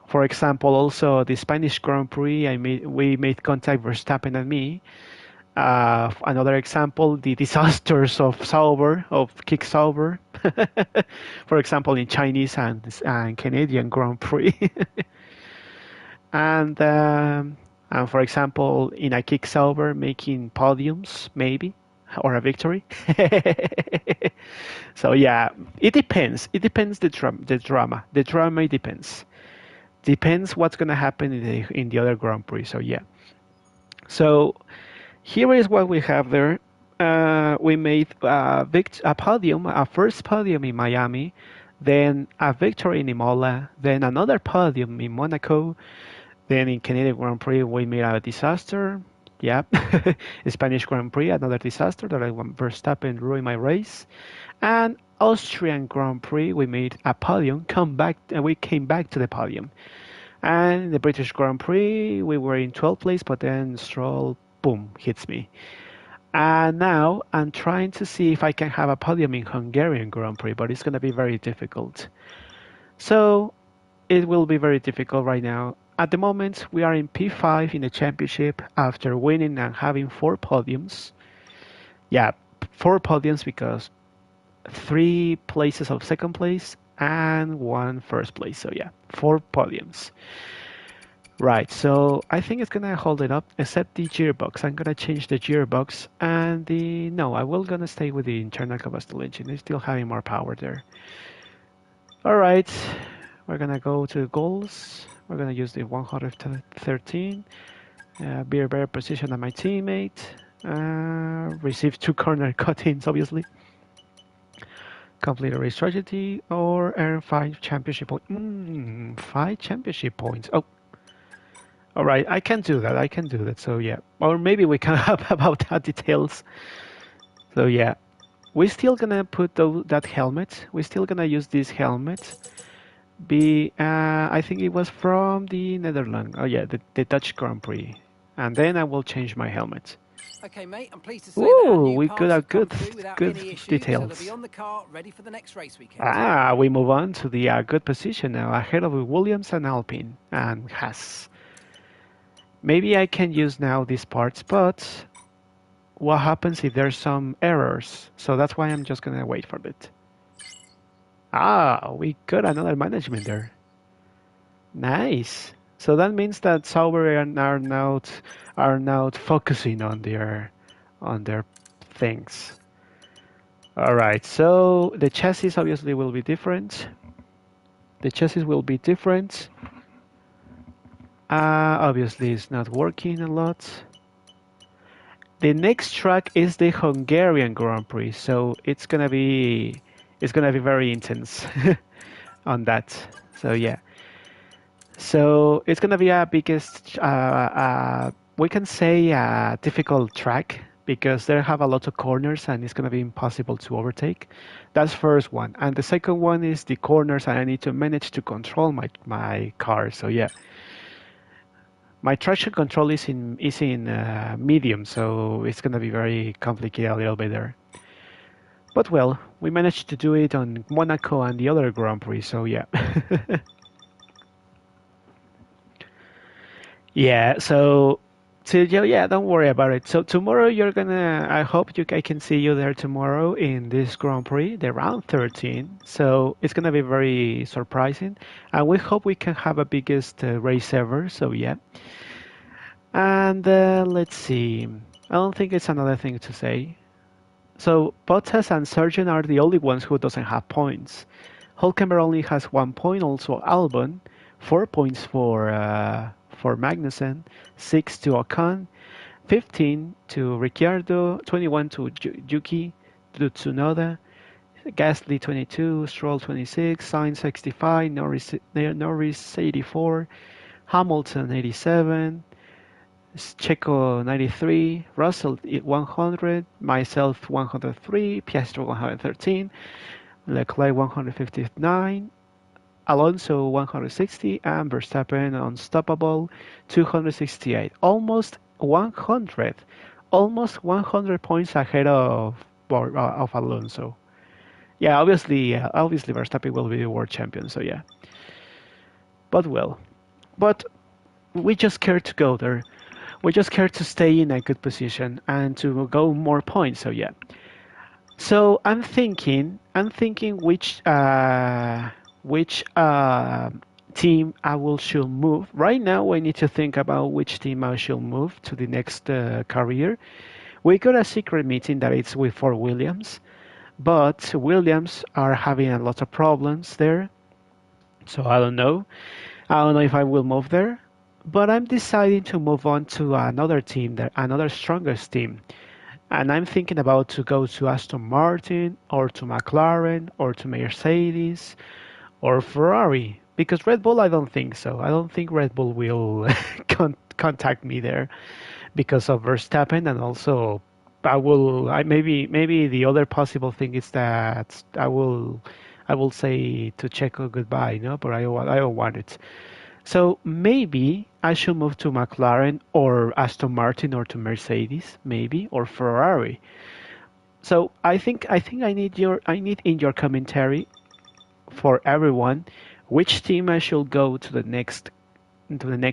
For example, also the Spanish Grand Prix, we made contact Verstappen and me. Another example, the disasters of Sauber, of Kick Sauber. For example, in Chinese and Canadian Grand Prix. And for example, in a Kick Sauber, making podiums, maybe, or a victory. So yeah, it depends. It depends the drama. The drama it depends. Depends what's gonna happen in the other Grand Prix. So yeah. So here is what we have there. We made a podium, a first podium in Miami, then a victory in Imola, then another podium in Monaco, then in Canadian Grand Prix we made a disaster. Yeah, Spanish Grand Prix, another disaster that I went Verstappen ruined my race, and Austrian Grand Prix we made a podium. We came back to the podium, and the British Grand Prix we were in 12th place, but then Stroll, boom, hits me. And now I'm trying to see if I can have a podium in Hungarian Grand Prix, but it's going to be very difficult. So it will be very difficult right now. At the moment, we are in P5 in the championship after winning and having 4 podiums. Yeah, 4 podiums because 3 places of second place and 1 first place. So yeah, 4 podiums. Right, so I think it's gonna hold it up, except the gearbox. I'm gonna change the gearbox and no, I will gonna stay with the internal combustion engine. It's still having more power there. All right, we're gonna go to goals. We're gonna use the 113. Be a better position than my teammate. Receive 2 corner cut-ins, obviously. Complete a race strategy or earn 5 championship points. 5 championship points. Oh. All right, I can do that. I can do that. So yeah, or maybe we can have about that details. So yeah, we're still gonna put that helmet. We're still gonna use this helmet. I think it was from the Netherlands. Oh yeah, the Dutch Grand Prix. And then I will change my helmet. Okay, mate, I'm pleased to say Ooh, that we parts got a have come good through without good any issues, details. So they'll be on the car, ready for the next race weekend. We move on to the good position now, ahead of Williams and Alpine and Haas. Maybe I can use now these parts, but what happens if there's some errors? So that's why I'm just gonna wait for it. We got another management there. Nice. So that means that Sauber are now focusing on their things. All right. So the chassis obviously will be different. The chassis will be different. Obviously, it's not working a lot. The next track is the Hungarian Grand Prix, so it's gonna be very intense on that. So yeah. So it's gonna be our biggest, we can say a difficult track because they have a lot of corners and it's gonna be impossible to overtake. That's first one, and the second one is the corners and I need to manage to control my car. So yeah. My traction control is in medium, so it's gonna be very complicated a little bit there. But well, we managed to do it on Monaco and the other Grand Prix, so yeah. Yeah, yeah, don't worry about it. So tomorrow I hope I can see you there tomorrow in this Grand Prix, the round 13. So it's gonna be very surprising, and we hope we can have a biggest race ever. So yeah. And let's see. I don't think it's another thing to say. So Bottas and Sargent are the only ones who doesn't have points. Hulkenberg only has 1 point. Also Albon, 4 points for Magnussen, 6 to Ocon, 15 to Ricciardo, 21 to Yuki, to Tsunoda, Gasly 22, Stroll 26, Sainz 65, Norris 84, Hamilton 87. Checo 93, Russell 100, myself 103, Piastri 113, Leclerc 159, Alonso 160, and Verstappen unstoppable 268. Almost 100 points ahead of Alonso. Yeah, obviously Verstappen will be the world champion. So yeah, but well, but we just care to go there. We just care to stay in a good position and to go more points. So yeah. So I'm thinking which team I will should move. Right now, I need to think about which team I should move to the next career. We got a secret meeting that it's with for Williams, but Williams are having a lot of problems there. So I don't know. I don't know if I will move there, but I'm deciding to move on to another team, another strongest team. And I'm thinking about to go to Aston Martin or to McLaren or to Mercedes or Ferrari because Red Bull I don't think so. I don't think Red Bull will contact me there because of Verstappen and also I maybe the other possible thing is that I will say to Checo goodbye, no, but I don't want it. So maybe I should move to McLaren or Aston Martin or to Mercedes, maybe, or Ferrari. So I think I need in your commentary for everyone which team I should go to the next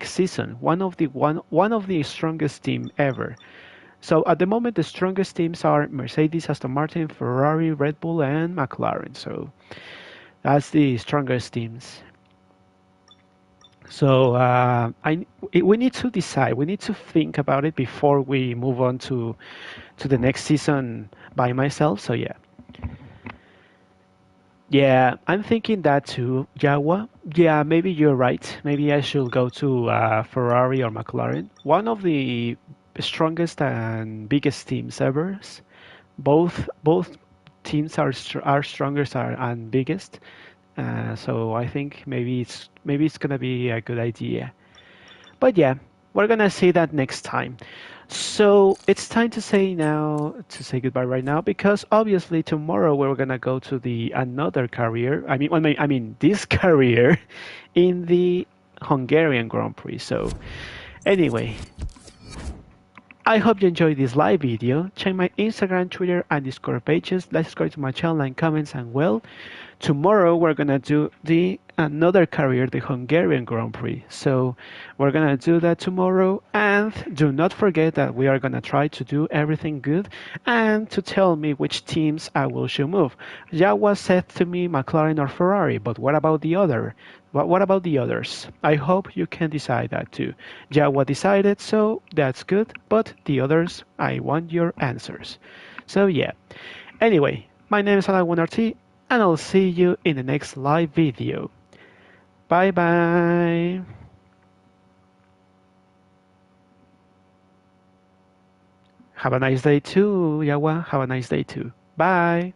season. One of the strongest team ever. So at the moment the strongest teams are Mercedes, Aston Martin, Ferrari, Red Bull and McLaren. So that's the strongest teams. So we need to decide. We need to think about it before we move on to the next season by myself. So yeah, yeah, I'm thinking that too, Jawa. Yeah, maybe you're right. Maybe I should go to Ferrari or McLaren. One of the strongest and biggest teams ever. Both teams are strongest and biggest. So I think maybe it's gonna be a good idea. But yeah, we're gonna see that next time. So it's time to say goodbye right now because obviously tomorrow we're gonna go to the another career. I mean this career in the Hungarian Grand Prix. So anyway, I hope you enjoyed this live video. Check my Instagram, Twitter, and Discord pages. Let's subscribe to my channel and comments and well. Tomorrow we're gonna do the another career, the Hungarian Grand Prix. So we're gonna do that tomorrow, and do not forget that we are gonna try to do everything good and to tell me which teams I will should move. Jawa said to me McLaren or Ferrari, but what about the other? What about the others? I hope you can decide that too. Jawa decided, so that's good, but the others, I want your answers. So yeah. Anyway, my name is Alan1RT, and I'll see you in the next live video. Bye bye. Have a nice day too, Yawa. Have a nice day too. Bye.